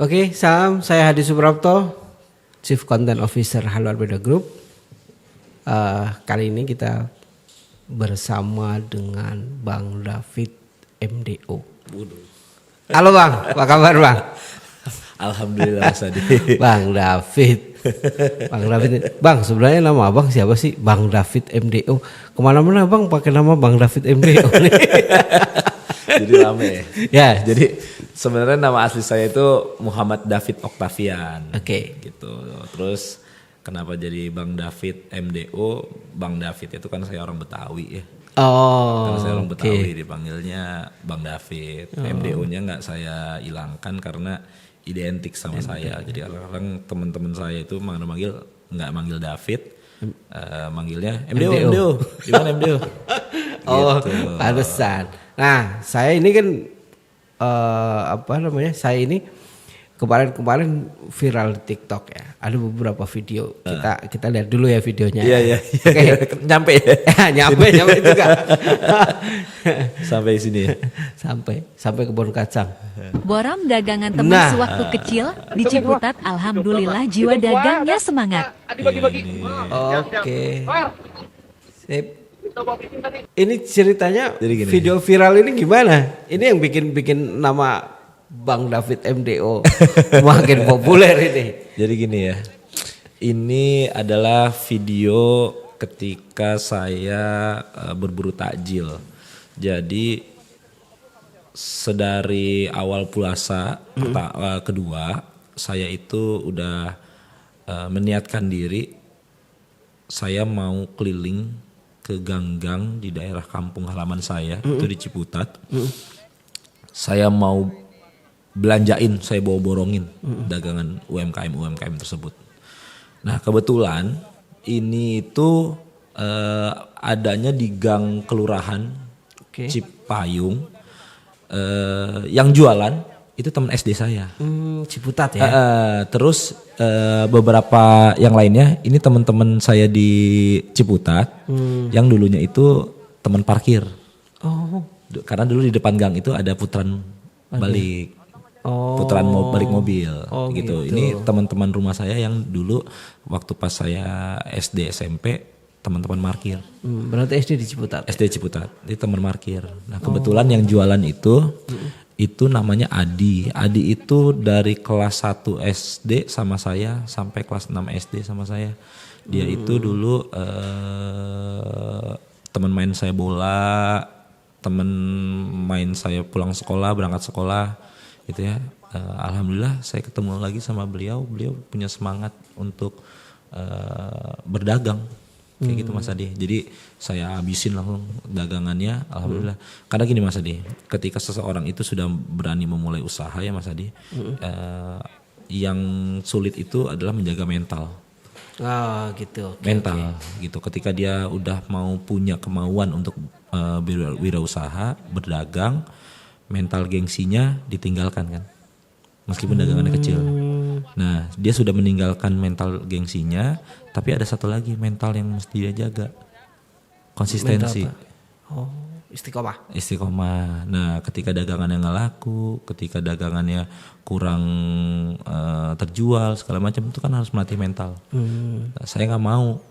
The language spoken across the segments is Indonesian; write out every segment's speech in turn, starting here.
Oke, salam. Saya Hadi Suprapto, Chief Content Officer Haluan Media Group. Kali ini kita bersama dengan Bang David MDO. Halo Bang, apa kabar Bang? Alhamdulillah Mas Hadi. Bang David. Bang, sebenarnya nama Abang siapa sih? Bang David MDO. Kemana-mana Bang pakai nama Bang David MDO nih. Jadi rame. Ya, Jadi sebenarnya nama asli saya itu Muhammad David Octavian. Oke. Gitu. Terus kenapa jadi Bang David MDO? Bang David itu kan saya orang Betawi ya. Oh. Karena saya orang Betawi dipanggilnya Bang David. MDO-nya nggak saya hilangkan karena identik sama saya. Jadi kadang-kadang teman-teman saya itu nggak manggil David, manggilnya MDO. Di mana MDO? Oh, Gitu. pantesan. Nah, saya ini kan saya ini kemarin viral di TikTok ya. Ada beberapa video. Kita lihat dulu ya videonya. Iya. Oke. Nyampe ya. nyampe juga. Sampai sini. Sampai kebun kacang. Boram dagangan teman sewaktu kecil di Ciputat, alhamdulillah jiwa dagangnya semangat. Oke. Sip. Ini ceritanya Jadi gini. video viral ini gimana? Ini yang bikin nama Bang David MDO makin populer ini. Jadi gini ya. Ini adalah video ketika saya berburu takjil. Jadi sedari awal puasa kedua, saya itu udah meniatkan diri saya mau keliling ke gang-gang di daerah kampung halaman saya, itu di Ciputat. Saya mau belanjain, saya bawa borongin dagangan UMKM tersebut. Nah kebetulan ini itu adanya di gang kelurahan Cipayung, yang jualan itu teman SD saya. Ciputat ya. Terus beberapa yang lainnya ini teman-teman saya di Ciputat yang dulunya itu teman parkir. Oh. Karena dulu di depan gang itu ada putaran balik. Putaran balik mobil gitu. Ini teman-teman rumah saya yang dulu waktu pas saya SD SMP teman-teman parkir. Berarti SD di Ciputat. SD Ciputat. Itu teman parkir. Nah, kebetulan yang jualan itu namanya Adi. Adi itu dari kelas 1 SD sama saya sampai kelas 6 SD sama saya. Dia itu dulu teman main saya bola, teman main saya pulang sekolah, berangkat sekolah gitu ya. Alhamdulillah saya ketemu lagi sama beliau. Beliau punya semangat untuk berdagang. Kayak gitu Mas Adi. Jadi saya habisin langsung dagangannya, alhamdulillah. Karena gini Mas Adi, ketika seseorang itu sudah berani memulai usaha ya Mas Adi, yang sulit itu adalah menjaga mental. Gitu. Mental gitu. Ketika dia udah mau punya kemauan untuk berwirausaha, berdagang, mental gengsinya ditinggalkan kan. Meskipun dagangannya kecil. Nah, dia sudah meninggalkan mental gengsinya, tapi ada satu lagi mental yang mesti dia jaga. Konsistensi. Istiqomah. Nah, ketika dagangannya nggak laku, ketika dagangannya kurang terjual segala macam, itu kan harus melatih mental. Nah, saya nggak mau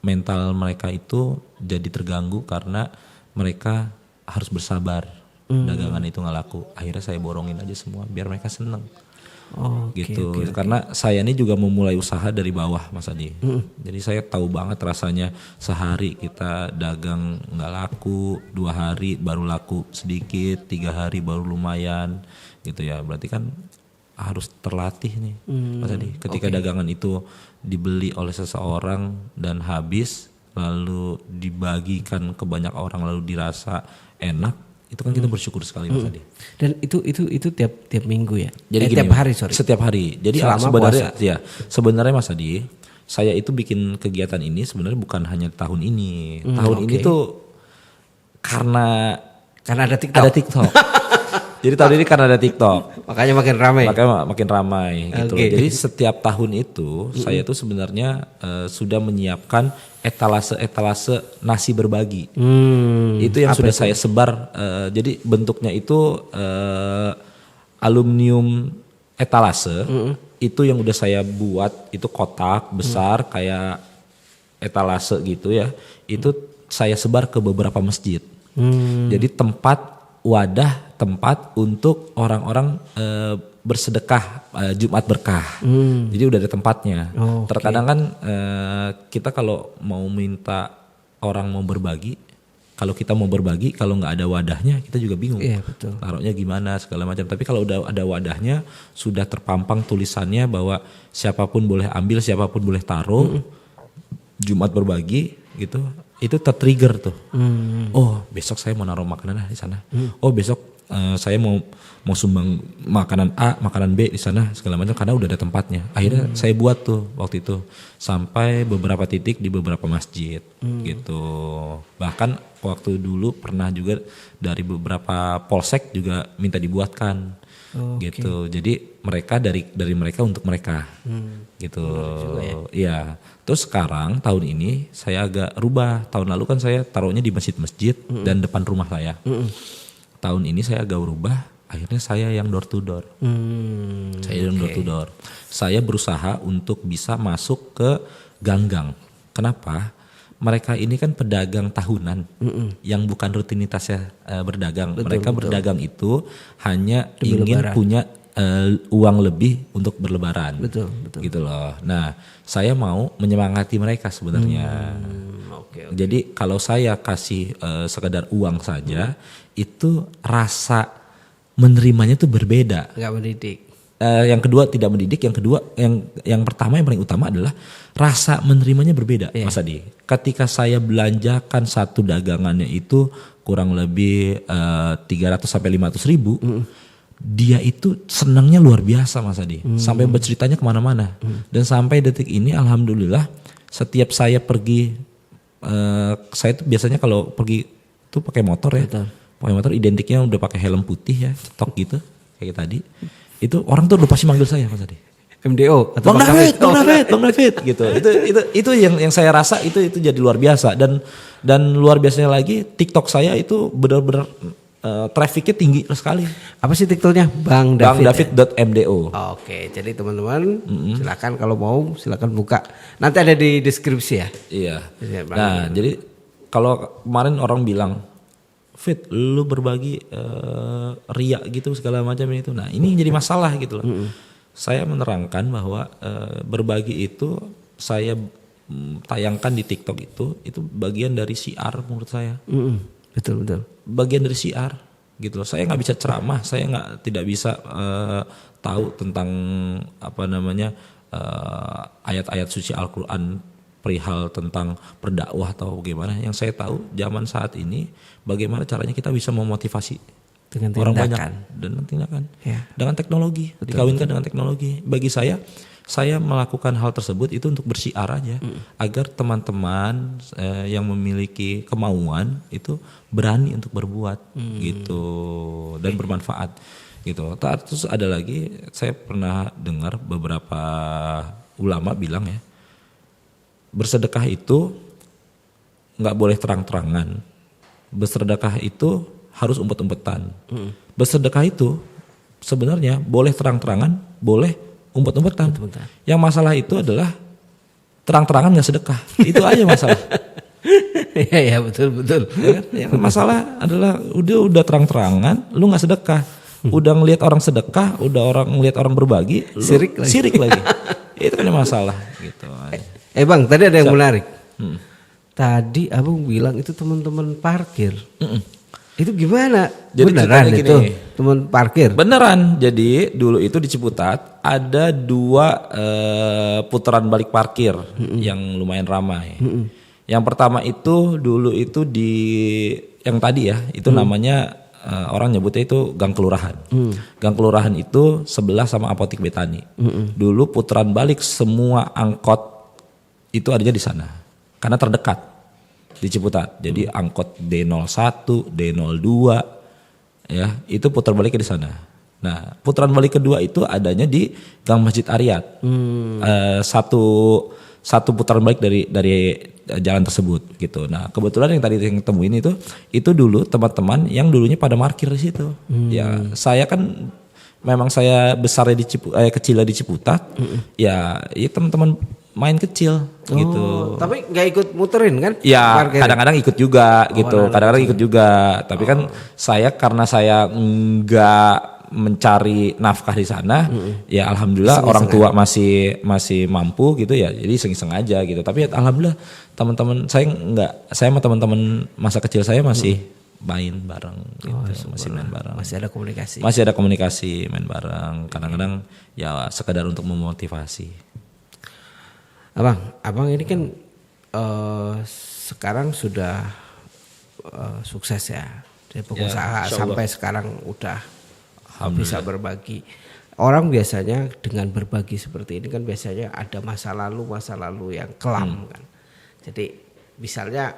mental mereka itu jadi terganggu karena mereka harus bersabar. Dagangan itu nggak laku. Akhirnya saya borongin aja semua biar mereka seneng. Gitu. Karena saya ini juga memulai usaha dari bawah Mas Adi. Jadi saya tahu banget rasanya sehari kita dagang nggak laku, 2 hari baru laku sedikit, 3 hari baru lumayan gitu ya. Berarti kan harus terlatih nih Mas Adi. Ketika dagangan itu dibeli oleh seseorang dan habis, lalu dibagikan ke banyak orang lalu dirasa enak, itu kan kita bersyukur sekali Mas Adi. Dan itu tiap minggu ya. Jadi gini, tiap hari Setiap hari. Jadi sebenarnya Mas Adi, saya itu bikin kegiatan ini sebenarnya bukan hanya tahun ini. Tahun ini tuh karena ada TikTok. Jadi tahun ini karena ada TikTok. Makanya makin ramai gitu. Jadi setiap tahun itu saya tuh sebenarnya sudah menyiapkan etalase nasi berbagi. Itu yang sudah saya sebar. Jadi bentuknya itu aluminium etalase itu yang udah saya buat itu kotak besar kayak etalase gitu ya. Itu saya sebar ke beberapa masjid. Jadi wadah tempat untuk orang-orang bersedekah Jumat berkah. Jadi udah ada tempatnya. Terkadang kan kita kalau mau minta orang mau berbagi, kalau kita mau berbagi, kalau nggak ada wadahnya kita juga bingung. Iya, betul. Taruhnya gimana segala macam. Tapi kalau udah ada wadahnya, sudah terpampang tulisannya bahwa siapapun boleh ambil, siapapun boleh taruh. Jumat berbagi gitu, itu tertrigger tuh. Oh besok saya mau naruh makanan di sana. Oh besok saya mau sumbang makanan A, makanan B di sana segala macam karena udah ada tempatnya. Akhirnya saya buat tuh waktu itu sampai beberapa titik di beberapa masjid gitu. Bahkan waktu dulu pernah juga dari beberapa polsek juga minta dibuatkan gitu. Jadi mereka dari mereka untuk mereka gitu. Iya. Terus sekarang tahun ini saya agak rubah. Tahun lalu kan saya taruhnya di masjid-masjid dan depan rumah saya. Tahun ini saya agak rubah. Akhirnya saya yang door to door. Saya yang door to door. Saya berusaha untuk bisa masuk ke gang-gang. Kenapa? Mereka ini kan pedagang tahunan yang bukan rutinitasnya berdagang. Mereka berdagang itu hanya ingin punya uang lebih untuk berlebaran. Betul. Gitu loh. Nah, saya mau menyemangati mereka sebenarnya. Jadi kalau saya kasih sekedar uang saja, itu rasa menerimanya tuh berbeda. Enggak mendidik. Yang kedua tidak mendidik, yang kedua yang pertama yang paling utama adalah rasa menerimanya berbeda, Mas Adi. Ketika saya belanjakan satu dagangannya itu kurang lebih 300 sampai 500 ribu, dia itu senangnya luar biasa Mas Adi, sampai berceritanya kemana-mana. Dan sampai detik ini alhamdulillah setiap saya pergi, saya tuh biasanya kalau pergi tuh pakai motor ya, pakai motor identiknya udah pakai helm putih ya, stok gitu kayak tadi. Itu orang tuh udah pasti manggil saya Mas Adi. MDO atau Bang David gitu. Itu yang saya rasa itu jadi luar biasa dan luar biasanya lagi TikTok saya itu benar-benar trafficnya tinggi sekali. Apa sih TikToknya? Bang David. Bangdavid.mdo. Oke, jadi teman-teman silakan kalau mau silakan buka. Nanti ada di deskripsi ya. Iya. Nah, jadi kalau kemarin orang bilang, Fit, lu berbagi riak gitu segala macam itu. Nah, ini jadi masalah gitu loh. Saya menerangkan bahwa berbagi itu saya tayangkan di TikTok itu bagian dari syiar menurut saya. Betul. Bagian dari syiar gitu loh. Saya nggak bisa ceramah, saya tidak bisa tahu tentang ayat-ayat suci Al-Quran perihal tentang berdakwah atau bagaimana. Yang saya tahu zaman saat ini bagaimana caranya kita bisa memotivasi dengan orang tindakan. banyak dengan tindakan, dengan teknologi. Betul, dikawinkan dengan teknologi. Bagi saya melakukan hal tersebut itu untuk bersiar aja, agar teman-teman yang memiliki kemauan itu berani untuk berbuat gitu dan bermanfaat gitu. Terus ada lagi, saya pernah dengar beberapa ulama bilang ya, bersedekah itu nggak boleh terang-terangan, bersedekah itu harus umpet-umpetan. Bersedekah itu sebenarnya boleh terang-terangan, boleh umpet-umpetan. Yang masalah itu adalah terang-terangan nggak sedekah. Itu aja masalah. Iya betul. Ya kan? Yang masalah adalah udah terang-terangan, lu nggak sedekah. Udah ngelihat orang sedekah, ngelihat orang berbagi, sirik lagi. Itu kan yang masalah gitu. Bang, tadi ada yang menarik. Tadi abang bilang itu teman-teman parkir. Itu gimana? Jadi beneran itu teman parkir? Beneran. Jadi dulu itu di Ciputat ada 2 putaran balik parkir yang lumayan ramai. Yang pertama itu dulu itu di yang tadi ya, itu namanya orang nyebutnya itu Gang Kelurahan. Gang Kelurahan itu sebelah sama Apotik Betani. Dulu putaran balik semua angkot itu adanya di sana karena terdekat di Ciputat. Jadi angkot D01, D02 ya, itu putar baliknya di sana. Nah, putaran balik kedua itu adanya di Gang Masjid Aryat. Satu putaran balik dari jalan tersebut gitu. Nah, kebetulan yang tadi yang temuin itu dulu teman-teman yang dulunya pada parkir di situ. Ya, saya kan memang saya besarnya kecilnya di Ciputat, ya teman-teman main kecil gitu. Tapi nggak ikut muterin kan? Ya parkirnya? kadang-kadang ikut juga gitu, kadang-kadang ikut juga. Tapi kan karena saya nggak mencari nafkah di sana, ya alhamdulillah orang tua masih mampu gitu ya, jadi iseng-iseng aja gitu. Tapi ya, alhamdulillah teman-teman saya sama teman-teman masa kecil saya masih main bareng gitu, masih main bareng. Masih ada komunikasi. Masih ada komunikasi, main bareng. Kadang-kadang ya sekedar untuk memotivasi. Abang ini kan sekarang sudah sukses ya, jadi pengusaha sampai sekarang udah bisa berbagi. Orang biasanya dengan berbagi seperti ini kan biasanya ada masa lalu yang kelam kan. Jadi misalnya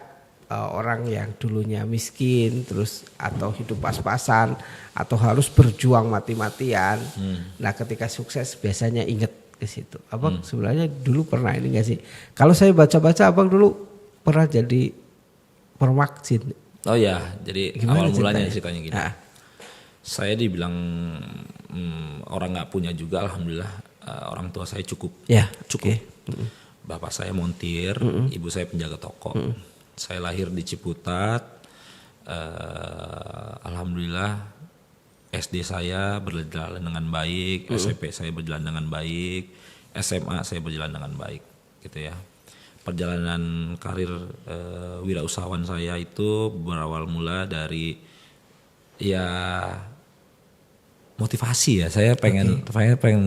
orang yang dulunya miskin terus atau hidup pas-pasan atau harus berjuang mati-matian. Nah, ketika sukses biasanya inget ke situ. Abang sebenarnya dulu pernah ini enggak sih? Kalau saya baca-baca Abang dulu pernah jadi permaksin. Oh ya, jadi Gimana awal mulanya ceritanya? ceritanya gini. Saya dibilang orang nggak punya juga, alhamdulillah orang tua saya cukup. Okay. Bapak saya montir, ibu saya penjaga toko. Saya lahir di Ciputat, alhamdulillah SD saya berjalan dengan baik, SMP saya berjalan dengan baik, SMA saya berjalan dengan baik, gitu ya. Perjalanan karir wirausahawan saya itu berawal mula dari motivasi ya. Saya pengen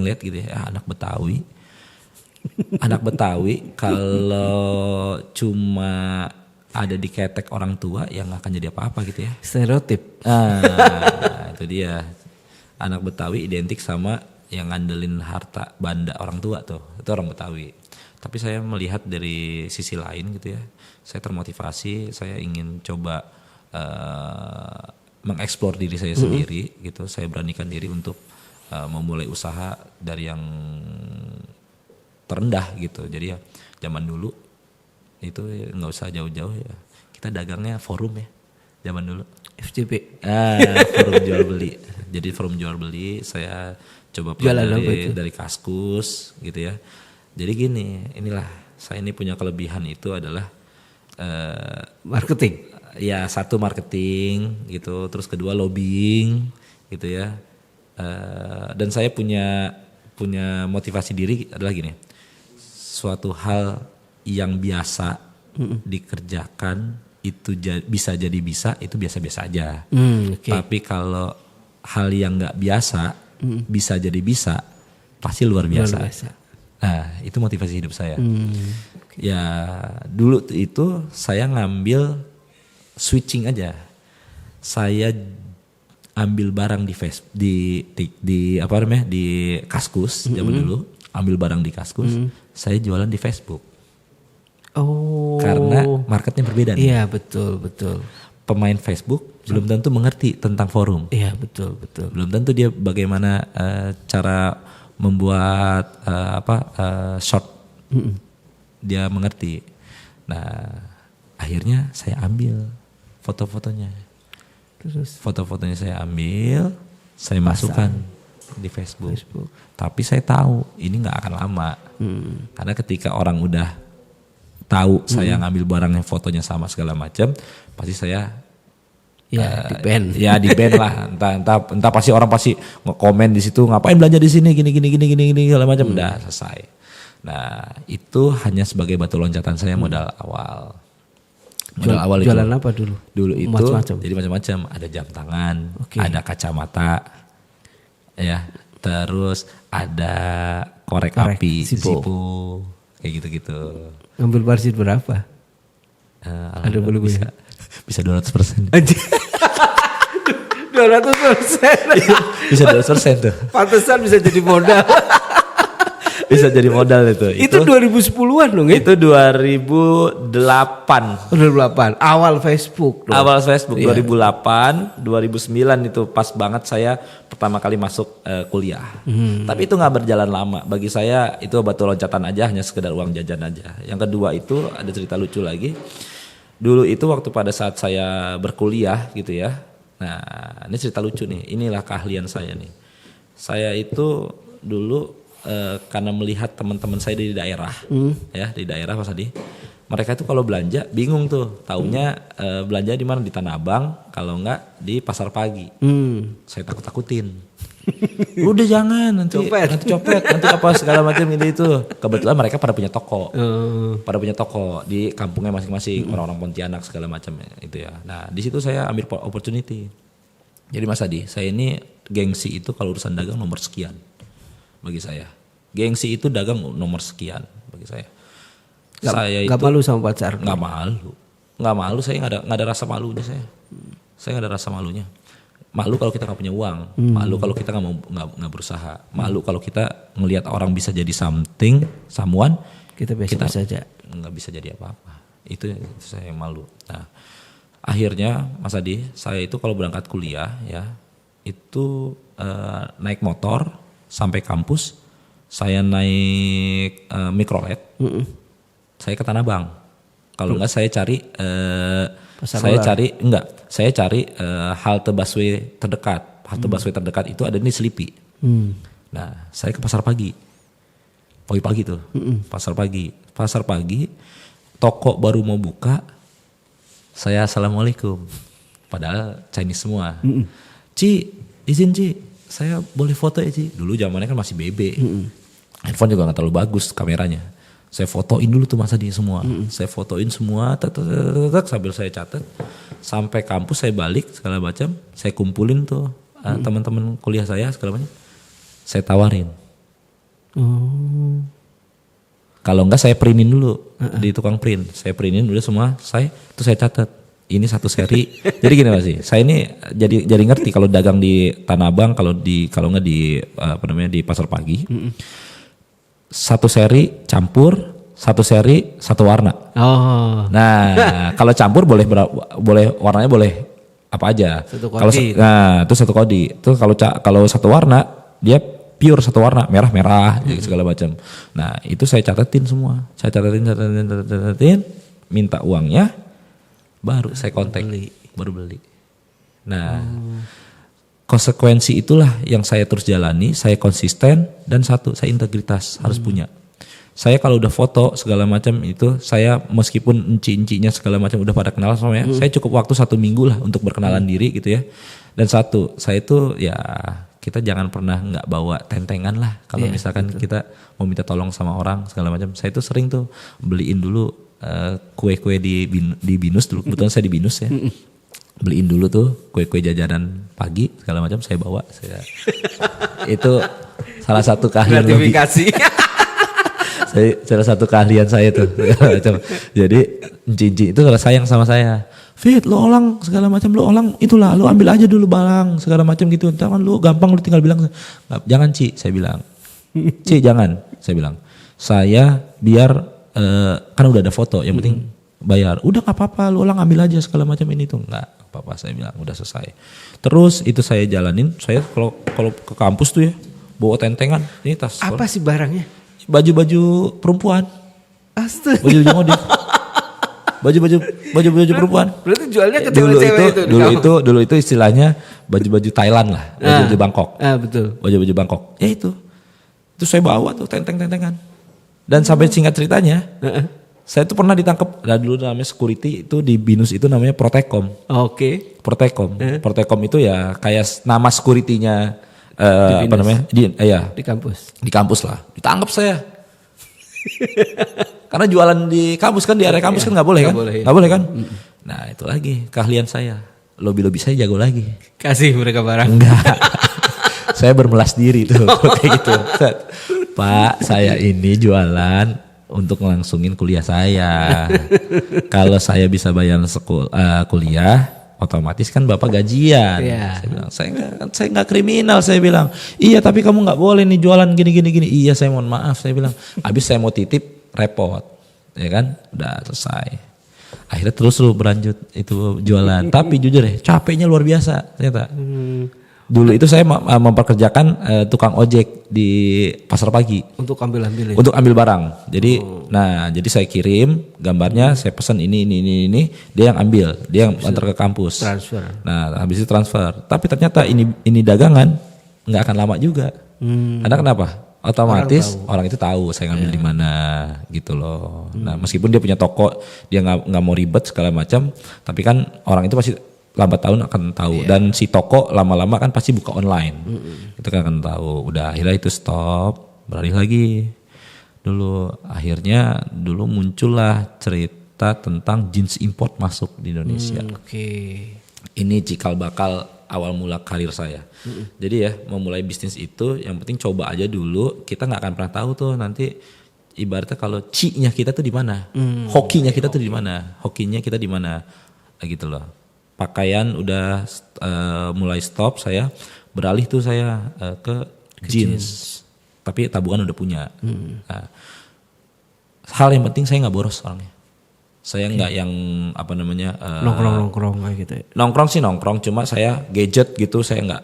lihat gitu ya, anak Betawi. Anak Betawi kalau cuma ada di ketek orang tua yang gak akan jadi apa-apa gitu ya. Stereotip. Itu dia. Anak Betawi identik sama yang ngandelin harta banda orang tua tuh. Itu orang Betawi. Tapi saya melihat dari sisi lain gitu ya. Saya termotivasi, saya ingin coba mengeksplor diri saya sendiri gitu. Saya beranikan diri untuk memulai usaha dari yang terendah gitu. Jadi ya zaman dulu itu nggak usah jauh-jauh ya. Kita dagangnya forum ya zaman dulu. FJB. Forum jual beli. Jadi forum jual beli saya coba dari Kaskus gitu ya. Jadi gini, inilah saya ini punya kelebihan itu adalah marketing. Ya satu marketing gitu, terus kedua lobbying gitu ya. Dan saya punya motivasi diri adalah gini, suatu hal yang biasa dikerjakan itu bisa jadi bisa, itu biasa-biasa aja. Tapi kalau hal yang nggak biasa bisa jadi bisa, pasti luar biasa. Nah itu motivasi hidup saya. Ya dulu itu saya ngambil switching aja. Saya ambil barang di Kaskus zaman dulu, ambil barang di Kaskus, saya jualan di Facebook. Oh. Karena marketnya berbeda nih. Iya, betul. Pemain Facebook belum tentu mengerti tentang forum. Iya, betul. Belum tentu dia bagaimana cara membuat short. Dia mengerti. Nah, akhirnya saya ambil foto-fotonya. Terus foto-fotonya saya ambil, saya masukkan di Facebook. Tapi saya tahu ini nggak akan lama. Karena ketika orang udah tahu saya ngambil barangnya, fotonya sama segala macam, pasti saya di-ban. Di-ban lah. Entah pasti orang pasti nge-komen di situ, ngapain belanja di sini gini segala macam. Udah selesai. Nah, itu hanya sebagai batu loncatan saya modal awal. Awal jualan itu, apa dulu? Dulu itu macam-macam. Jadi macam-macam, ada jam tangan, ada kacamata, ya, terus ada korek api, Zippo, kayak gitu-gitu. Ngambil margin berapa? Ada belum bisa 200%. 200%. Bisa 200% tuh. Pantesan bisa jadi modal. Bisa jadi modal itu. Itu 2010-an dong ya? Itu 2008. Awal Facebook dong. Awal Facebook 2008, 2009 itu pas banget saya pertama kali masuk kuliah. Tapi itu nggak berjalan lama. Bagi saya itu batu loncatan aja, hanya sekedar uang jajan aja. Yang kedua itu ada cerita lucu lagi. Dulu itu waktu pada saat saya berkuliah gitu ya. Nah, ini cerita lucu nih. Inilah keahlian saya nih. Saya itu dulu karena melihat teman-teman saya di daerah, ya di daerah Mas Adi, mereka itu kalau belanja bingung tuh, taunya belanja di mana, di Tanah Abang, kalau enggak di Pasar Pagi. Saya takut-takutin. Udah jangan nanti copet, nanti apa segala macam ini itu. Kebetulan mereka pada punya toko, di kampungnya masing-masing, orang-orang Pontianak segala macam itu ya. Nah di situ saya ambil opportunity. Jadi Mas Adi, saya ini gengsi itu kalau urusan dagang nomor sekian bagi saya. Gengsi itu dagang nomor sekian bagi saya. Saya Gak itu malu sama pacar? Nggak malu. Saya nggak ada rasa malunya saya. Saya nggak ada rasa malunya. Malu kalau kita nggak punya uang, malu kalau kita nggak berusaha, malu kalau kita ngelihat orang bisa jadi someone, Kita biasa saja. Nggak bisa jadi apa-apa. Itu saya yang malu. Nah, akhirnya Mas Adi, saya itu kalau berangkat kuliah ya, itu naik motor sampai kampus, saya naik mikrolet, saya ke Tanah Abang. Kalau enggak saya cari halte busway terdekat. Halte busway terdekat itu ada di Selipi. Nah, saya ke Pasar Pagi. Pagi-pagi tuh. Pasar Pagi. Toko baru mau buka. Saya assalamualaikum. Padahal Chinese semua. Ci, izin Ci. Saya boleh foto ya Ci. Dulu zamannya kan masih BB. Handphone juga gak terlalu bagus kameranya. Saya fotoin dulu tuh Mas Adi semua. Saya fotoin semua, sambil saya catat. Sampai kampus saya balik segala macam. Saya kumpulin tuh teman-teman kuliah saya segala macam. Saya tawarin. Kalau enggak saya printin dulu di tukang print. Saya printin dulu semua. Terus saya catat. Ini satu seri. Jadi gini Mas, saya ini jadi ngerti kalau dagang di Tanah Abang, kalau enggak di di Pasar Pagi. Satu seri campur, satu seri satu warna. Oh. Nah, kalau campur boleh warnanya boleh apa aja. Kalau itu satu kodi. Itu kalau satu warna dia pure satu warna, merah segala macam. Nah, itu saya catatin semua. Saya catatin, minta uangnya, baru saya kontak, baru beli. Nah, konsekuensi itulah yang saya terus jalani. Saya konsisten dan satu, saya integritas harus punya. Saya kalau udah foto segala macam itu, saya meskipun enci-encinya segala macam udah pada kenal sama saya cukup waktu 1 minggu lah untuk berkenalan diri gitu ya. Dan satu, saya itu ya kita jangan pernah nggak bawa tentengan lah. Kalau misalkan kita mau minta tolong sama orang segala macam, saya itu sering tuh beliin dulu kue-kue di Binus dulu. Kebetulan saya di Binus ya. Beliin dulu tuh kue-kue jajanan pagi segala macam saya bawa. Itu salah satu keahlian gratifikasi. Salah satu keahlian saya tuh. Jadi Cici itu kalau sayang sama saya. Fit, lo olang segala macam, lo olang itulah, lo ambil aja dulu barang segala macam gitu. Jangan lo gampang lo tinggal bilang, jangan Ci, saya bilang. Ci jangan, saya bilang. Saya biar kan udah ada foto, yang penting bayar. Udah nggak apa-apa, lo olang ambil aja segala macam ini tuh. Nggak apa-apa, saya bilang udah selesai. Terus itu saya jalanin. Saya kalau ke kampus tuh ya bawa tentengan. Ini tas. Apa sih barangnya? Baju-baju perempuan. Astaga. Baju modif. Baju perempuan. Berarti jualnya ke cewek-cewek itu. Dulu itu istilahnya baju-baju Thailand lah, baju-baju Bangkok. Betul. Baju-baju Bangkok. Ya itu. Itu saya bawa tuh tentengan. Dan sampai singkat ceritanya, saya tuh pernah ditangkap. Nah, dulu namanya security itu di Binus itu namanya Protekom. Oke. Protekom itu ya kayak nama security-nya apa namanya? Di kampus. Di kampus lah. Ditangkap saya. Karena jualan di kampus kan, di area kampus kan nggak boleh kan? Nggak boleh kan? Nah itu lagi keahlian saya. Lobby saya jago lagi. Kasih mereka barang. Enggak. Saya bermelas diri tuh kayak gitu. Pak, saya ini jualan untuk ngelangsungin kuliah saya. Kalau saya bisa bayar kuliah, otomatis kan Bapak gajian. Saya bilang, saya nggak kriminal, saya bilang. Iya, tapi kamu nggak boleh nih jualan gini. Iya, saya mohon maaf, saya bilang. Habis saya mau titip, repot, ya kan? Udah selesai. Akhirnya terus lu berlanjut itu jualan. Tapi jujur deh, capeknya luar biasa ternyata. Dulu itu saya memperkerjakan tukang ojek di Pasar Pagi. Untuk ambil barang. Jadi, jadi saya kirim gambarnya, saya pesan ini, dia yang ambil, dia yang antar ke kampus. Transfer. Nah, habis itu transfer. Tapi ternyata ini dagangan nggak akan lama juga. Karena kenapa? Otomatis orang itu tahu saya ngambil di mana gitu loh. Nah meskipun dia punya toko, dia nggak mau ribet segala macam, tapi kan orang itu pasti lambat tahun akan tahu. Dan si toko lama-lama kan pasti buka online, itu kan akan tahu. Udah akhirnya itu stop, beralih lagi. Dulu muncullah cerita tentang jeans import masuk di Indonesia. Ini cikal bakal awal mula karir saya. Jadi ya memulai bisnis itu yang penting coba aja dulu. Kita nggak akan pernah tahu tuh nanti ibaratnya kalau ci-nya kita tuh di mana, hokinya kita tuh di mana, gitu loh. Pakaian udah mulai stop, saya beralih tuh saya ke jeans. Tapi tabungan udah punya. Nah, hal yang penting saya nggak boros orangnya. Saya nggak yang nongkrong kayak gitu ya. Nongkrong sih nongkrong, cuma saya gadget gitu saya nggak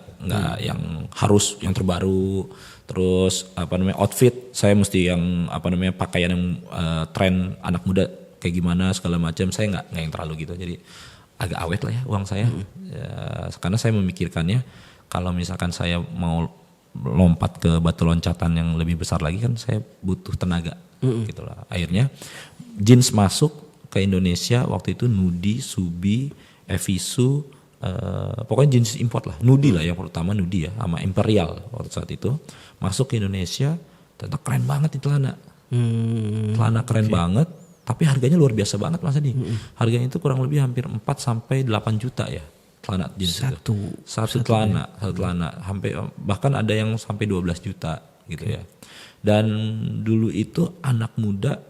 yang harus yang terbaru. Terus outfit saya mesti yang pakaian yang tren anak muda kayak gimana segala macam, saya nggak yang terlalu gitu. Jadi agak awet lah ya uang saya. Ya, karena saya memikirkannya kalau misalkan saya mau lompat ke batu loncatan yang lebih besar lagi kan saya butuh tenaga gitu lah. Akhirnya jeans masuk ke Indonesia waktu itu Nudi, Subi, Evisu, pokoknya jenis import lah. Nudi lah yang pertama, Nudi ya, sama Imperial waktu saat itu masuk ke Indonesia. Ternyata keren banget itu celana. Celana keren banget, tapi harganya luar biasa banget Mas Adi. Harganya itu kurang lebih hampir 4 sampai 8 juta ya. Celana jeans satu celana, sampai bahkan ada yang sampai 12 juta gitu ya. Dan dulu itu anak muda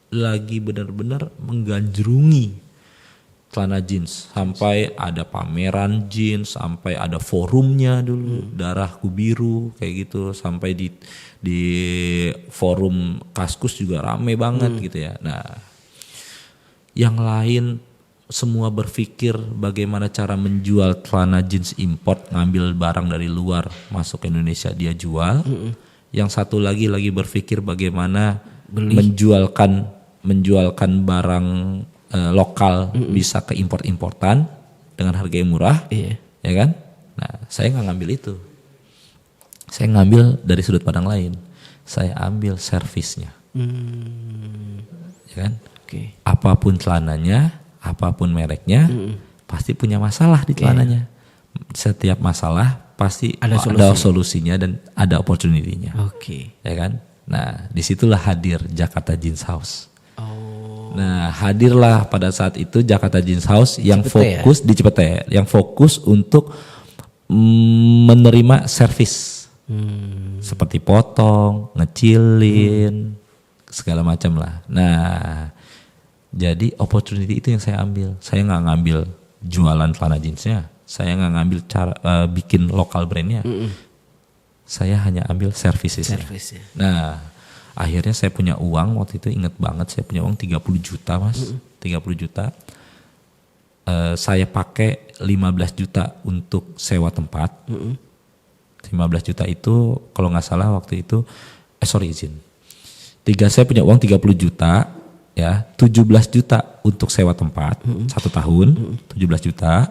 lagi benar-benar menggandrungi celana jeans, sampai ada pameran jeans, sampai ada forumnya dulu, Darahku Biru kayak gitu, sampai di forum Kaskus juga rame banget gitu ya. Nah, yang lain semua berpikir bagaimana cara menjual celana jeans import, ngambil barang dari luar masuk ke Indonesia dia jual. Yang satu lagi berpikir bagaimana menjualkan barang lokal bisa ke import-importan dengan harga yang murah, ya kan? Nah, saya nggak ngambil itu. Saya ngambil dari sudut pandang lain. Saya ambil servisnya, ya kan? Apapun celananya, apapun mereknya, pasti punya masalah di celananya. Setiap masalah pasti ada solusinya dan ada opportunity-nya, ya kan? Nah, disitulah hadir Jakarta Jeans House. Nah, hadirlah pada saat itu Jakarta Jeans House yang fokus di Cipete, yang fokus untuk menerima servis seperti potong, ngecilin, segala macam lah. Nah, jadi opportunity itu yang saya ambil. Saya nggak ngambil jualan celana jeansnya, saya nggak ngambil cara bikin lokal brandnya. Saya hanya ambil servisnya. Nah, akhirnya saya punya uang waktu itu, inget banget saya punya uang 30 juta Mas, 30 juta. Saya pakai 15 juta untuk sewa tempat. 15 juta itu kalau nggak salah waktu itu, saya punya uang 30 juta ya, 17 juta untuk sewa tempat 1 tahun, 17 juta.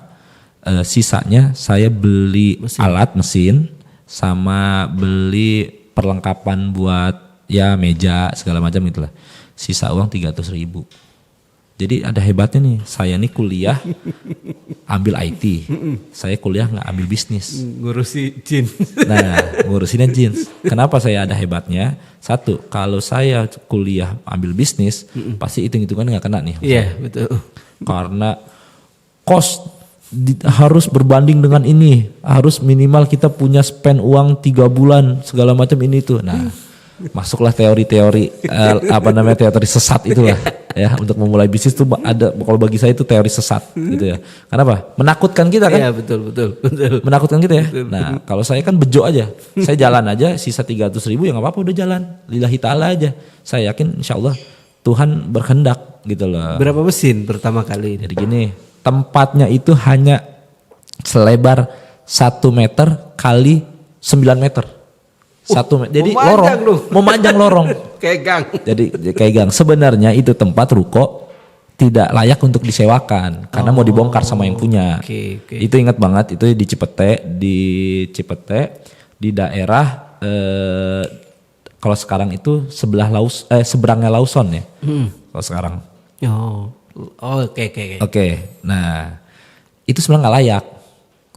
Sisanya saya beli alat mesin sama beli perlengkapan buat ya meja segala macam itulah. Sisa uang 300.000. Jadi ada hebatnya nih, saya nih kuliah ambil IT, saya kuliah nggak ambil bisnis. Ngurusi jeans. Nah, ngurusinnya jeans. Kenapa saya ada hebatnya? Satu, kalau saya kuliah ambil bisnis, pasti hitung-hitungan nggak kena nih. Iya, betul. Karena cost harus berbanding dengan ini, harus minimal kita punya spend uang 3 bulan segala macam ini tuh. Nah, masuklah teori-teori teori sesat itulah ya, untuk memulai bisnis tuh ada, kalau bagi saya itu teori sesat gitu ya. Kenapa? Menakutkan kita kan? Iya, betul. Menakutkan kita ya. Nah, kalau saya kan bejo aja, saya jalan aja, sisa 300.000 ya nggak apa-apa, udah jalan, lillahi ta'ala aja. Saya yakin insya Allah Tuhan berkehendak gitu loh. Berapa mesin pertama kali? Jadi gini, tempatnya itu hanya selebar 1 meter kali 9 meter. Jadi memanjang lorong. Kayak gang. Jadi kayak gang. Sebenarnya itu tempat ruko tidak layak untuk disewakan karena mau dibongkar sama yang punya. Oke. Itu ingat banget, itu di Cipete di daerah kalau sekarang itu seberangnya Lawson ya. Kalau sekarang. Oke. Oke. Nah, itu sebenarnya nggak layak.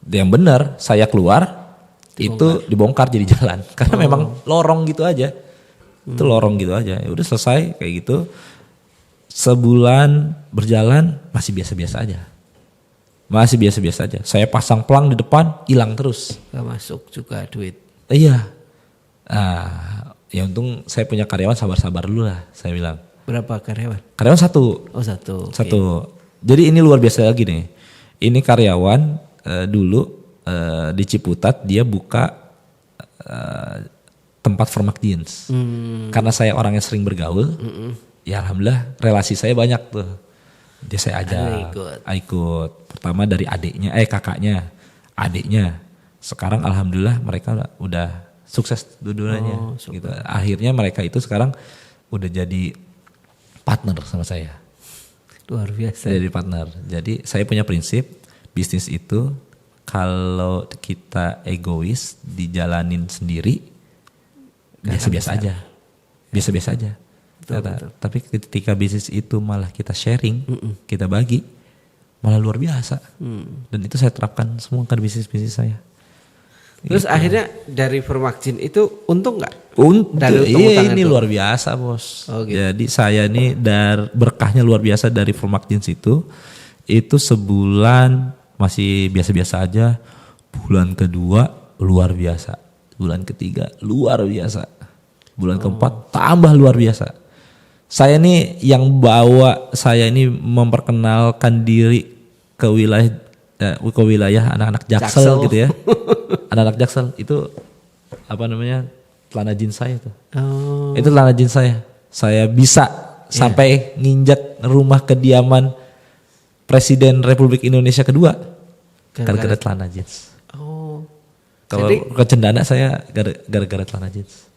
Yang benar saya keluar itu dibongkar jadi jalan karena memang lorong gitu aja. Itu lorong gitu aja. Ya udah selesai kayak gitu. Sebulan berjalan masih biasa-biasa aja. Saya pasang pelang di depan, hilang terus. Gak masuk juga duit. Iya. Ya untung saya punya karyawan, sabar-sabar dulu lah, saya bilang. Berapa karyawan? Karyawan 1. Oh 1. Satu. Jadi ini luar biasa lagi nih. Ini karyawan dulu di Ciputat dia buka tempat formak jeans. Karena saya orangnya sering bergaul. Ya alhamdulillah relasi saya banyak tuh. Dia saya ajak ikut. Pertama dari kakaknya, adiknya. Sekarang alhamdulillah mereka udah sukses dua-duanya gitu. Akhirnya mereka itu sekarang udah jadi partner sama saya. Luar biasa. Jadi partner. Jadi saya punya prinsip bisnis itu kalau kita egois dijalanin sendiri biasa-biasa aja. Biasa-biasa aja. Betul. Tapi ketika bisnis itu malah kita sharing, kita bagi, malah luar biasa. Dan itu saya terapkan semua ke bisnis-bisnis saya. Terus akhirnya dari Formakjin itu untung nggak? Ini luar biasa bos. Gitu. Jadi saya ini berkahnya luar biasa dari Formakjin itu sebulan masih biasa-biasa aja. Bulan kedua luar biasa. Bulan ketiga luar biasa. Bulan keempat tambah luar biasa. Saya ini yang saya ini memperkenalkan diri ke wilayah anak-anak Jaksel gitu ya. Anak-anak Jaksel itu celana jeans saya tuh. Itu celana jeans saya. Saya bisa sampai nginjak rumah kediaman Presiden Republik Indonesia kedua gara-gara celana jeans. Kalau ke Cendana saya gara-gara celana jeans.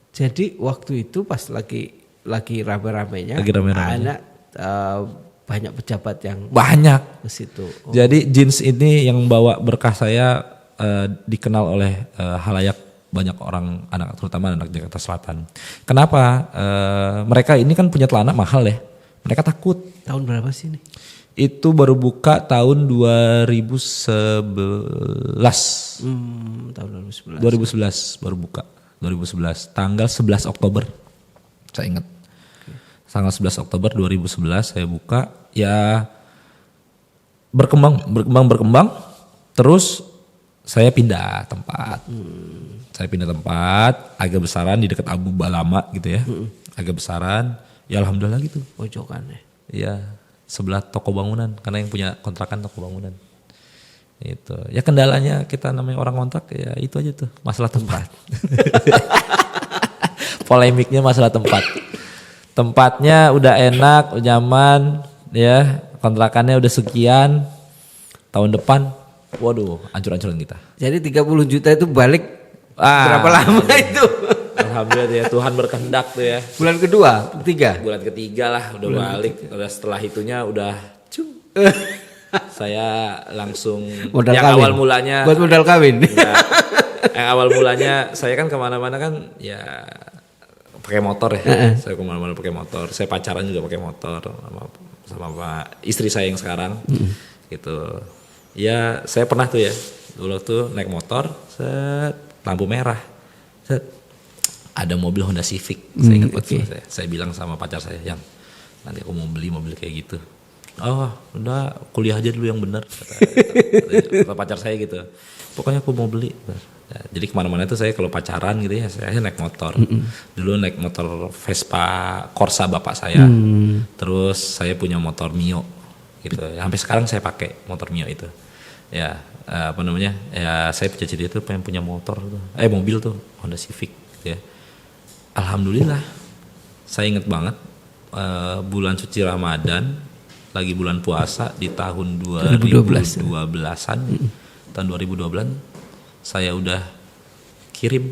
Jadi waktu itu pas lagi rame-ramenya ada banyak pejabat yang banyak ke situ. Jadi jeans ini yang bawa berkah saya dikenal oleh halayak banyak orang, terutama anak Jakarta Selatan. Kenapa? Mereka ini kan punya celana mahal ya. Mereka takut. Tahun berapa sih ini? Itu baru buka tahun 2011. Tahun 2011 baru buka. 2011 tanggal 11 Oktober saya ingat. Tanggal 11 Oktober 2011 saya buka, ya berkembang terus saya pindah tempat. Saya pindah tempat agak besaran di dekat Abu Balama gitu ya. Agak besaran, ya alhamdulillah gitu. Pojokan ya. Iya, sebelah toko bangunan karena yang punya kontrakan toko bangunan. Itu ya kendalanya kita namanya orang kontrak ya itu aja tuh masalah tempat. Polemiknya masalah tempat. Tempatnya udah enak, nyaman ya, kontrakannya udah sekian, tahun depan waduh ancur-ancuran kita. Jadi 30 juta itu balik berapa lama itu? Alhamdulillah ya, Tuhan berkehendak tuh ya. Bulan kedua, ketiga? Bulan ketiga lah udah balik. Udah setelah itunya udah saya langsung modal yang kawin. Awal mulanya buat modal kawin. Yang awal mulanya saya kan kemana-mana kan ya pakai motor ya. Saya kemana-mana pakai motor. Saya pacaran juga pakai motor sama istri saya yang sekarang gitu. Ya saya pernah tuh ya dulu tuh naik motor, lampu merah, ada mobil Honda Civic. Saya ingat betul saya bilang sama pacar saya, yang nanti aku mau beli mobil kayak gitu. Oh udah kuliah aja dulu yang benar kata pacar saya gitu. Pokoknya aku mau beli. Ya, jadi kemana-mana itu saya kalau pacaran gitu ya saya naik motor. Dulu naik motor Vespa Corsa bapak saya. Terus saya punya motor Mio gitu. Sampai sekarang saya pakai motor Mio itu. Ya ya saya punya cita itu pengen punya motor tuh. Mobil tuh Honda Civic ya. Alhamdulillah saya inget banget bulan suci Ramadan lagi bulan puasa di tahun 2012-an. Tahun 2012 saya udah kirim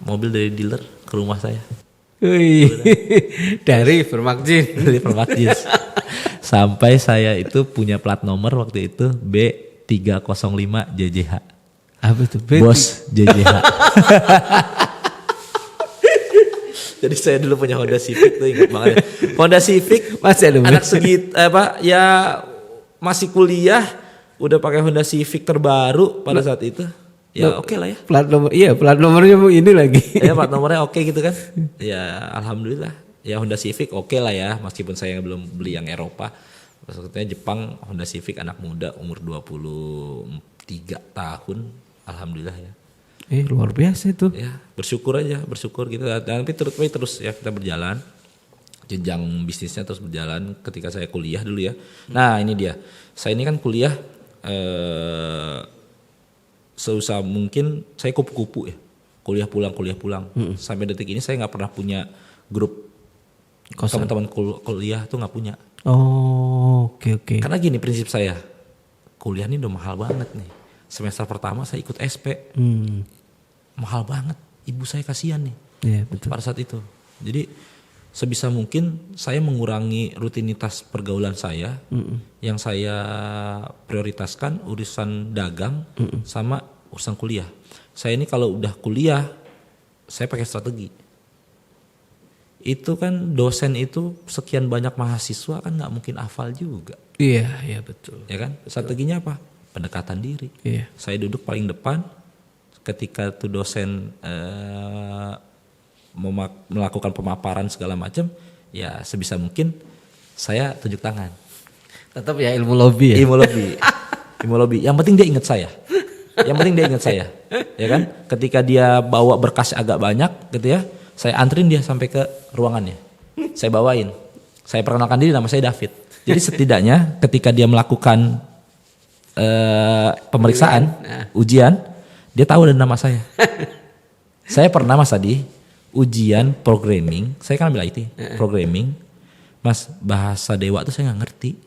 mobil dari dealer ke rumah saya. Wih, dari Permakjin. Dari Permakjin. Sampai saya itu punya plat nomor waktu itu B305 JJH. Apa tuh? Bos JJH. Jadi saya dulu punya Honda Civic tuh, ingat banget. Honda Civic Masih ada anak ya masih kuliah udah pakai Honda Civic terbaru pada saat itu. Ya oke lah ya. Plat nomornya ini lagi. Ya plat nomornya oke gitu kan. Ya alhamdulillah. Ya Honda Civic oke lah ya, meskipun saya belum beli yang Eropa. Maksudnya Jepang Honda Civic anak muda umur 23 tahun. Alhamdulillah ya. Luar biasa itu. Ya bersyukur gitu. Tapi terus ya kita berjalan. Jenjang bisnisnya terus berjalan ketika saya kuliah dulu ya. Nah ini dia. Saya ini kan kuliah seusah mungkin saya kupu-kupu ya. Kuliah pulang. Sampai detik ini saya gak pernah punya grup. Teman-teman kuliah tuh gak punya. Oh oke. Karena gini prinsip saya. Kuliah ini udah mahal banget nih. Semester pertama saya ikut SP. Mahal banget. Ibu saya kasihan nih. Iya betul. Pada saat itu. Jadi sebisa mungkin saya mengurangi rutinitas pergaulan saya. Yang saya prioritaskan urusan dagang sama urusan kuliah. Saya ini kalau udah kuliah saya pakai strategi. Itu kan dosen itu sekian banyak mahasiswa kan nggak mungkin hafal juga. Iya betul. Ya kan? Strateginya apa? Pendekatan diri. Iya. Saya duduk paling depan. Ketika tuh dosen melakukan pemaparan segala macam, ya sebisa mungkin saya tunjuk tangan. Tetap ya ilmu lobby ya. Ilmu lobby. Yang penting dia ingat saya. Ya kan? Ketika dia bawa berkas agak banyak gitu ya, saya antrin dia sampai ke ruangannya. Saya bawain. Saya perkenalkan diri, nama saya David. Jadi setidaknya ketika dia melakukan pemeriksaan, ujian, dia tahu ada nama saya. Saya pernah Mas tadi ujian programming, saya kan ambil IT, programming. Mas, bahasa dewa tuh saya gak ngerti.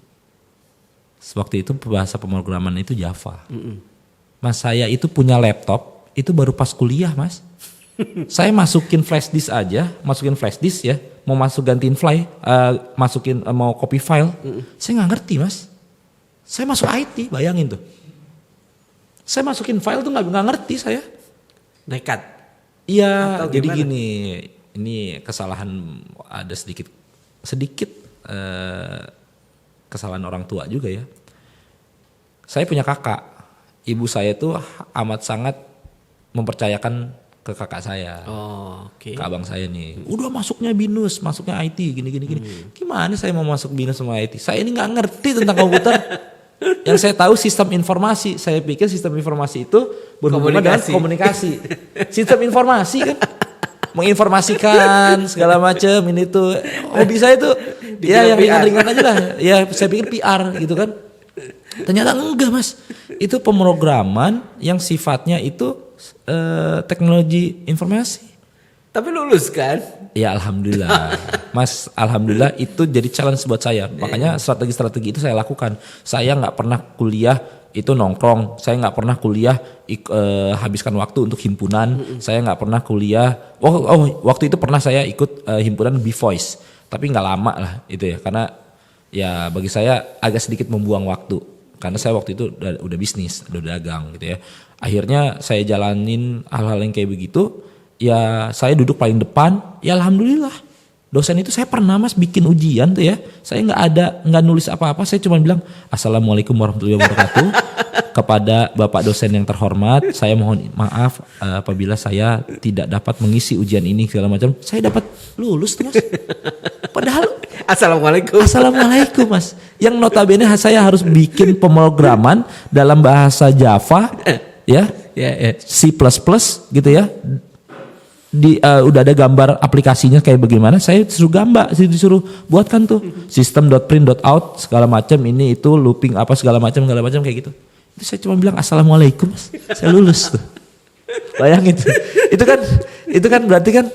Waktu itu bahasa pemrograman itu Java. Mas, saya itu punya laptop, itu baru pas kuliah Mas. Saya masukin flash disk ya, mau masuk gantiin mau copy file, saya gak ngerti Mas. Saya masuk IT, bayangin tuh. Saya masukin file tuh nggak ngerti saya. Nekat. Iya, jadi gini, ini kesalahan ada sedikit kesalahan orang tua juga ya. Saya punya kakak, ibu saya tuh amat sangat mempercayakan ke kakak saya, ke abang saya nih. Udah masuknya BINUS, masuknya IT, gini. Gimana saya mau masuk BINUS sama IT? Saya ini nggak ngerti tentang komputer. Yang saya tahu sistem informasi. Saya pikir sistem informasi itu berhubungan dengan komunikasi. Sistem informasi kan menginformasikan segala macam ini tuh. Hobi saya tuh ya yang ringan-ringan aja lah. Ya saya pikir PR gitu kan. Ternyata enggak Mas. Itu pemrograman yang sifatnya itu teknologi informasi. Tapi lulus kan? Ya alhamdulillah. Mas, alhamdulillah itu jadi challenge buat saya. Makanya strategi-strategi itu saya lakukan. Saya gak pernah kuliah itu nongkrong. Saya gak pernah kuliah habiskan waktu untuk himpunan. Saya gak pernah kuliah. Waktu itu pernah saya ikut himpunan B-Voice. Tapi gak lama lah itu ya. Karena ya bagi saya agak sedikit membuang waktu. Karena saya waktu itu udah bisnis, udah dagang gitu ya. Akhirnya saya jalanin hal-hal yang kayak begitu. Ya saya duduk paling depan, ya alhamdulillah. Dosen itu saya pernah Mas bikin ujian tuh ya. Saya nggak nulis apa-apa, saya cuma bilang Assalamualaikum warahmatullahi wabarakatuh. Kepada Bapak dosen yang terhormat, saya mohon maaf apabila saya tidak dapat mengisi ujian ini segala macam. Saya dapat lulus tuh Mas. Padahal Assalamualaikum Mas. Yang notabene saya harus bikin pemrograman dalam bahasa Java ya. C++ gitu ya. Udah ada gambar aplikasinya kayak bagaimana, saya disuruh buatkan tuh system.print.out segala macam, ini itu looping apa segala macam kayak gitu. Itu saya cuma bilang Assalamualaikum Mas, saya lulus tuh. Bayangin tuh. Itu kan berarti kan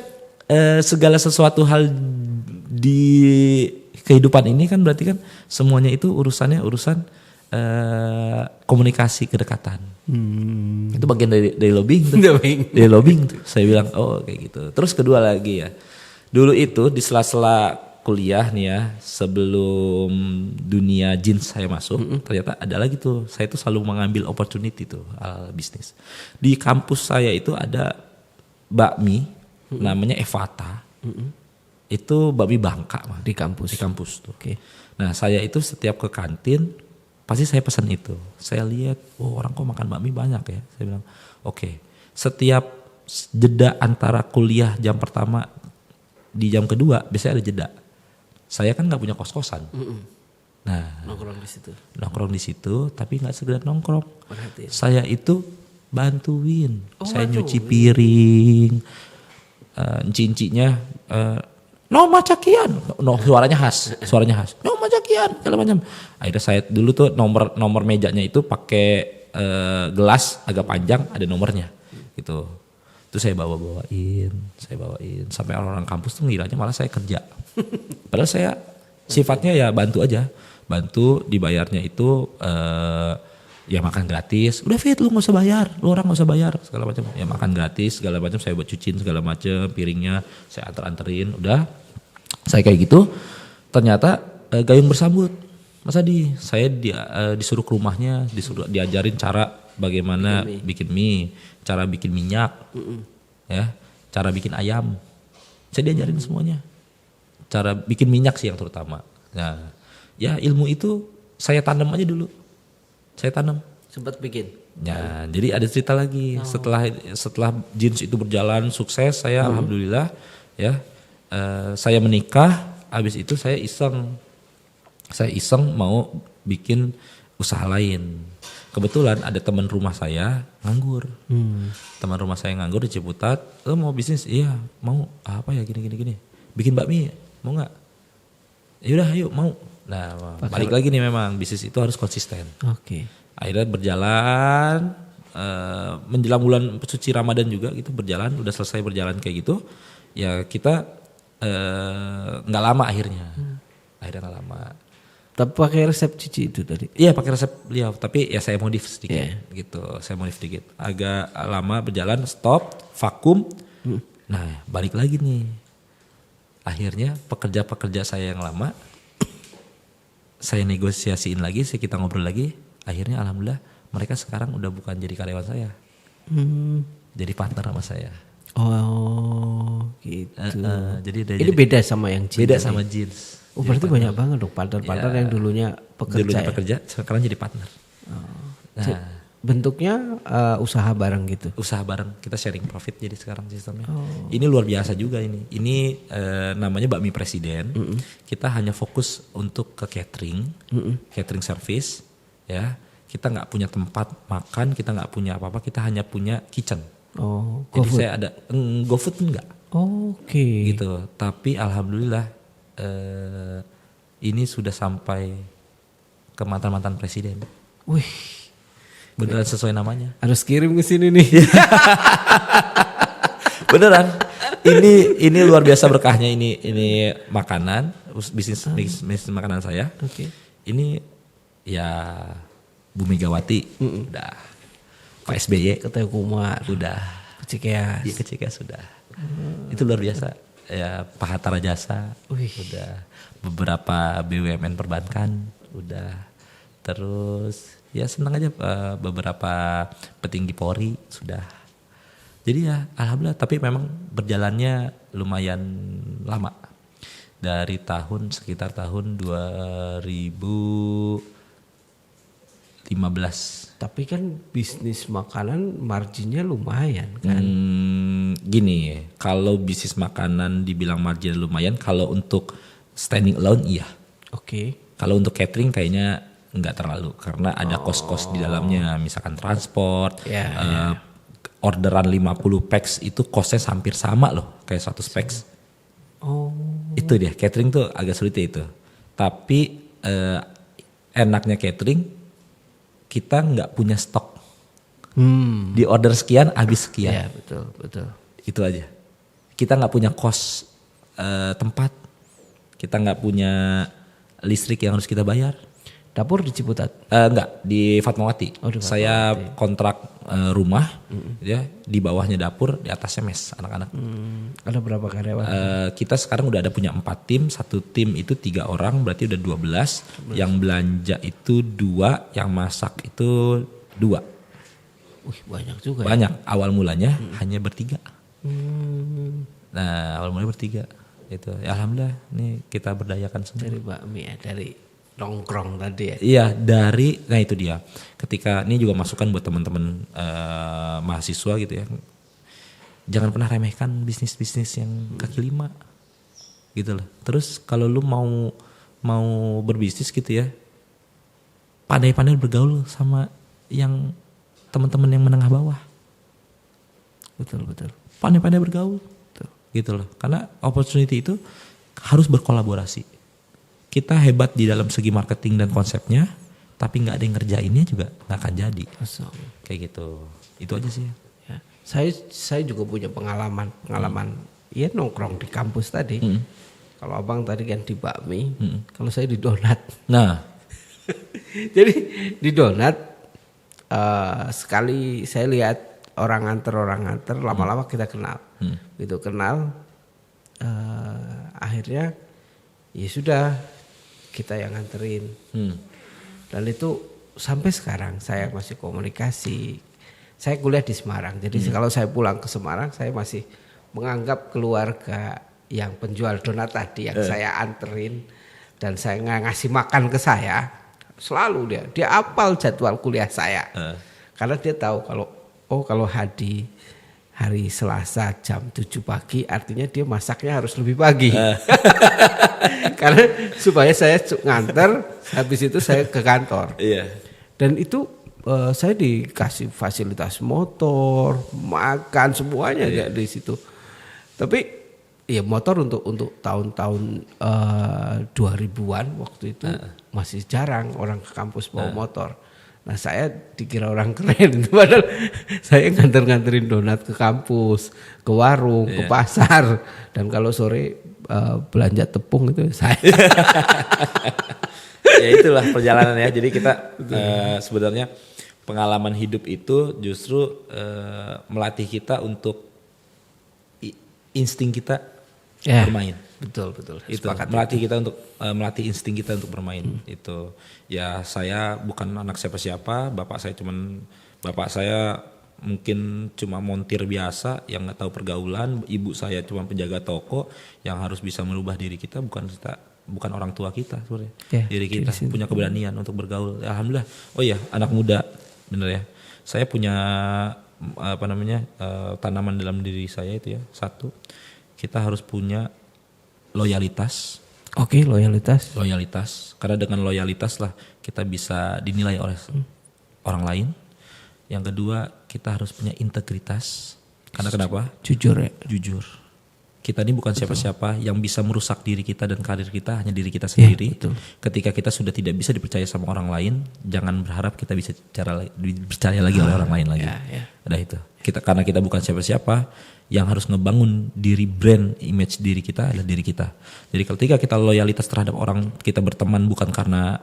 segala sesuatu hal di kehidupan ini kan berarti kan semuanya itu urusan komunikasi kedekatan. Itu bagian dari lobbying tuh. Dari lobbying tuh. Saya bilang kayak gitu. Terus kedua lagi ya. Dulu itu di sela-sela kuliah nih ya, sebelum dunia jeans saya masuk, ternyata ada lagi tuh. Saya tuh selalu mengambil opportunity tuh bisnis. Di kampus saya itu ada bakmi, namanya Evata. Itu bakmi Bangka mah. Di kampus. Di kampus tuh. Oke. Nah saya itu setiap ke kantin pasti saya pesan itu. Saya lihat, oh orang kok makan bakmi banyak ya. Saya bilang, oke. Setiap jeda antara kuliah jam pertama di jam kedua biasanya ada jeda. Saya kan nggak punya kos-kosan. Nah nongkrong di situ, tapi nggak sekedar nongkrong. Berarti. Saya itu bantuin. Saya nyuci piring, cincinya. No macakian, no suaranya khas, no macakian, segala macam. Akhirnya saya dulu tuh nomor mejanya itu pakai gelas agak panjang, ada nomornya, gitu. Terus saya bawain, sampai orang-orang kampus tuh ngiranya malah saya kerja. Padahal saya sifatnya ya bantu aja, dibayarnya itu ya makan gratis. Udah Fit, lu nggak usah bayar, lu orang nggak usah bayar, segala macam. Ya makan gratis, segala macam. Saya buat cuciin segala macam, piringnya saya anterin, udah. Saya kayak gitu. Ternyata gayung bersambut, Mas Adi. Saya disuruh ke rumahnya, diajarin cara bagaimana bikin mie, cara bikin minyak, ya, cara bikin ayam. Saya diajarin semuanya. Cara bikin minyak sih yang terutama. Nah, ya ilmu itu saya tanam aja dulu. Saya tanam. Sempat bikin. Ya, jadi ada cerita lagi. Setelah jeans itu berjalan sukses, saya alhamdulillah ya. Saya menikah, habis itu saya iseng mau bikin usaha lain. Kebetulan ada teman rumah saya nganggur. Teman rumah saya nganggur di Ciputat. Lo mau bisnis? Iya, mau. Apa ya gini. Bikin bakmi, mau nggak? Ya udah, ayo mau. Nah, balik lagi nih, memang bisnis itu harus konsisten. Oke. Akhirnya berjalan, menjelang bulan suci Ramadan juga gitu berjalan, udah selesai berjalan kayak gitu. Ya kita nggak lama akhirnya nggak lama. Tapi pakai resep Cici itu tadi? Iya pakai resep beliau, tapi ya saya modif sedikit gitu. Saya modif sedikit, agak lama berjalan, stop, vakum. Nah balik lagi nih. Akhirnya pekerja saya yang lama, saya negosiasiin lagi, kita ngobrol lagi. Akhirnya alhamdulillah mereka sekarang udah bukan jadi karyawan saya, jadi partner sama saya. Oh gitu. Jadi ini beda sama yang jeans. Beda sama jeans. Oh berarti banyak banget dong partner-partner yang dulunya pekerja. Sekarang jadi partner. Nah, bentuknya usaha bareng gitu. Usaha bareng, kita sharing profit jadi sekarang sistemnya. Ini luar biasa juga ini. Ini namanya Bakmi Presiden. Kita hanya fokus untuk ke catering, catering service, ya. Kita nggak punya tempat makan, kita nggak punya apa-apa, kita hanya punya kitchen. Oh, jadi saya ada GoFood enggak. Oke. Gitu. Tapi alhamdulillah ini sudah sampai ke mantan presiden. Wih. Beneran sesuai namanya. Harus kirim ke sini nih. Beneran. Ini luar biasa berkahnya ini makanan, bisnis makanan saya. Oke. Ini ya Bu Megawati udah. Pak SBY, Ketua Kumar, udah. Cikeas. Iya, Cikeas sudah. Itu luar biasa. Ya Pak Hatta Rajasa, udah. Beberapa BUMN perbankan, udah. Terus ya senang aja beberapa petinggi Polri sudah. Jadi ya alhamdulillah, tapi memang berjalannya lumayan lama. Dari sekitar tahun 2015. Tapi kan bisnis makanan marginnya lumayan kan. Gini, kalau bisnis makanan dibilang margin lumayan, kalau untuk standing alone iya. Oke. Kalau untuk catering kayaknya nggak terlalu, karena ada kos-kos di dalamnya, misalkan transport, orderan 50 packs itu kosnya hampir sama loh, kayak 100 packs. Itu dia, catering tuh agak sulit ya itu. Tapi enaknya catering, kita nggak punya stok. Di order sekian, habis sekian. Ya betul. Itu aja. Kita nggak punya kos tempat, kita nggak punya listrik yang harus kita bayar. Dapur di Ciputat? Enggak, di Fatmawati. Oh, di Fatmawati. Saya kontrak rumah, ya di bawahnya dapur, di atasnya mes anak-anak. Ada berapa karyawan? Kita sekarang udah ada punya 4 tim, satu tim itu 3 orang, berarti udah 12. Yang belanja itu 2, yang masak itu 2. Wih, banyak juga. Banyak. Awal mulanya hanya bertiga. Nah, awal mulanya bertiga. Itu. Ya, alhamdulillah, nih kita berdayakan semua. Dari bakmi ya, dari nongkrong tadi ya. Iya, nah itu dia. Ketika ini juga masukan buat teman-teman mahasiswa gitu ya. Jangan pernah remehkan bisnis-bisnis yang kaki lima. Gitu loh. Terus kalau lu mau berbisnis gitu ya, pandai-pandai bergaul sama yang teman-teman yang menengah bawah. Betul. Pandai-pandai bergaul. Gitu loh. Karena opportunity itu harus berkolaborasi. Kita hebat di dalam segi marketing dan konsepnya, tapi nggak ada yang ngerjainnya juga nggak akan jadi. Kayak gitu. Itu aja sih. Ya. Saya juga punya pengalaman ya nongkrong di kampus tadi. Kalau abang tadi kan di bakmi, kalau saya di donat. Nah, jadi di donat sekali saya lihat orang nganter, lama-lama kita kenal. Gitu kenal, akhirnya ya sudah kita yang nganterin. Dan itu sampai sekarang saya masih komunikasi. Saya kuliah di Semarang, jadi kalau saya pulang ke Semarang saya masih menganggap keluarga yang penjual donat tadi yang saya anterin dan saya ngasih makan ke saya, selalu dia hafal jadwal kuliah saya. Karena dia tahu kalau hari Selasa jam 7 pagi artinya dia masaknya harus lebih pagi. Karena supaya saya nganter, habis itu saya ke kantor. Dan itu saya dikasih fasilitas motor, makan semuanya di situ. Tapi ya motor untuk tahun-tahun 2000-an waktu itu masih jarang orang ke kampus bawa motor. Nah saya dikira orang keren, padahal saya nganterin donat ke kampus, ke warung, ke pasar, dan kalau sore belanja tepung itu saya. Ya itulah perjalanan ya. Jadi kita sebenarnya pengalaman hidup itu justru melatih kita untuk insting kita bermain. Betul. Itu melatih kita untuk melatih insting kita untuk bermain. Itu ya saya bukan anak siapa-siapa, bapak saya mungkin cuma montir biasa yang nggak tahu pergaulan, ibu saya cuma penjaga toko yang harus bisa merubah diri kita, bukan orang tua kita sebenarnya. Diri kita punya keberanian untuk bergaul. Ya, alhamdulillah. Oh iya, anak muda bener ya. Saya punya tanaman dalam diri saya itu ya. Satu, kita harus punya loyalitas. Oke, loyalitas. Karena dengan loyalitas lah kita bisa dinilai oleh orang lain. Yang kedua, kita harus punya integritas. Karena kenapa? Jujur ya. Jujur. Kita ini bukan siapa-siapa, yang bisa merusak diri kita dan karir kita hanya diri kita sendiri. Ketika kita sudah tidak bisa dipercaya sama orang lain, jangan berharap kita bisa dipercaya lagi oleh orang lain lagi. Ada itu. Karena kita bukan siapa-siapa, yang harus ngebangun diri brand image diri kita adalah diri kita. Jadi ketika kita loyalitas terhadap orang, kita berteman bukan karena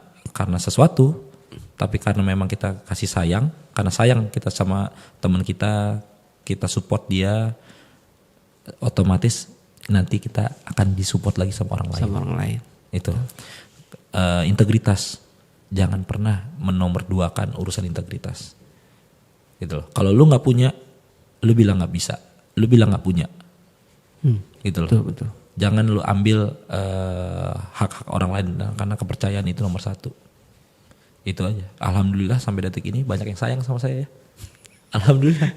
sesuatu, tapi karena memang kita kasih sayang, karena sayang kita sama teman kita support dia, otomatis nanti kita akan disupport lagi sama orang lain. Itu integritas, jangan pernah menomorduakan urusan integritas. Gitu loh. Kalau lu nggak punya, lu bilang nggak bisa. Lu bilang nggak punya, gitu loh. Betul. Jangan lu ambil hak-hak orang lain, karena kepercayaan itu nomor 1. Itu aja. Alhamdulillah sampai detik ini banyak yang sayang sama saya ya. Alhamdulillah.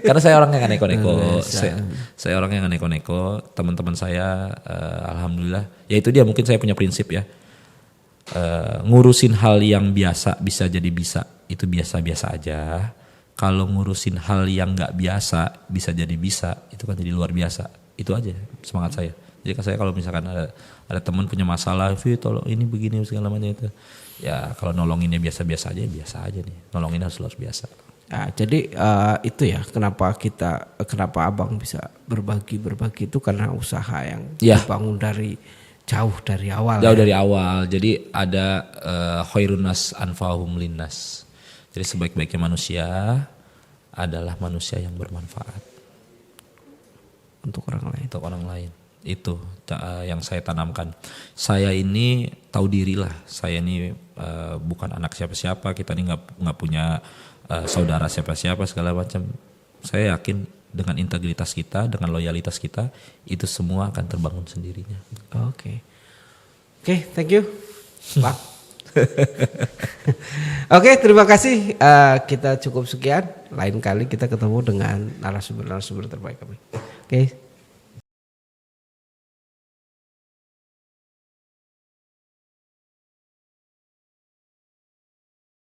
Karena saya orang yang nggak neko-neko. Saya orang yang nggak neko-neko. Teman-teman saya, alhamdulillah. Ya itu dia, mungkin saya punya prinsip ya. Ngurusin hal yang biasa bisa jadi bisa, itu biasa-biasa aja. Kalau ngurusin hal yang nggak biasa bisa jadi bisa, itu kan jadi luar biasa. Itu aja semangat saya. Jadi saya kalau misalkan ada teman punya masalah, tolong ini begini segala macam itu, ya kalau nolonginnya biasa-biasa aja nih. Nolongin harus luar biasa. Nah, jadi itu ya kenapa abang bisa berbagi itu karena usaha yang dibangun dari jauh dari awal. Dari awal. Jadi ada khairun nas anfa'uhum linnas. Jadi sebaik-baiknya manusia adalah manusia yang bermanfaat untuk orang lain. Itu yang saya tanamkan. Saya ini tahu diri lah. Saya ini bukan anak siapa-siapa. Kita ini nggak punya saudara siapa-siapa segala macam. Saya yakin dengan integritas kita, dengan loyalitas kita, itu semua akan terbangun sendirinya. Oke, thank you, Pak. Oke, terima kasih. Kita cukup sekian. Lain kali kita ketemu dengan narasumber terbaik kami. Oke.